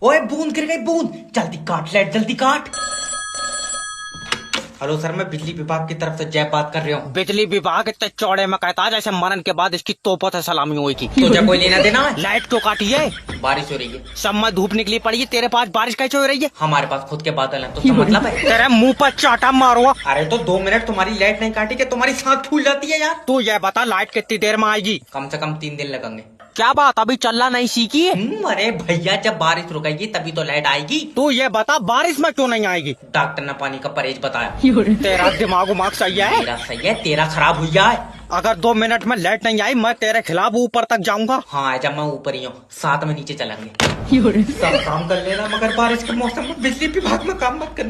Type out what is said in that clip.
ओए बूंद गिर गई बूंद, जल्दी काट लाइट, जल्दी काट। हेलो सर, मैं बिजली विभाग की तरफ से जय बात कर रहा हूँ। बिजली विभाग इतने चौड़े में कहता है जैसे मरण के बाद इसकी तोपों से सलामी हुई की। तुझे कोई लेना देना है? लाइट क्यों काटी है? बारिश हो रही है। सब में धूप निकली पड़ी है, तेरे पास बारिश कैसे हो रही है? हमारे पास खुद के बादल हैं, तो क्या मतलब है? तेरे मुंह पर चाटा मारो। अरे तो 2 मिनट तुम्हारी लाइट नहीं काटी के तुम्हारी सांस फूल जाती है यार। तू ये बता लाइट कितनी देर में आएगी? कम से कम 3 दिन लगेंगे। क्या बात, अभी चलना नहीं सीखी है? अरे भैया, जब बारिश रुकेगी तभी तो लाइट आएगी। तू ये बता बारिश में क्यों नहीं आएगी? डॉक्टर ने पानी का परहेज बताया। तेरा दिमाग सही है? मेरा सही है, तेरा खराब हुई है। अगर 2 मिनट में लाइट नहीं आई मैं तेरे खिलाफ ऊपर तक जाऊंगा। हाँ, जब मैं ऊपर ही हूँ, साथ में नीचे चलेंगे। सब काम कर लेना, मगर बारिश के मौसम में बिजली विभाग में काम मत करना।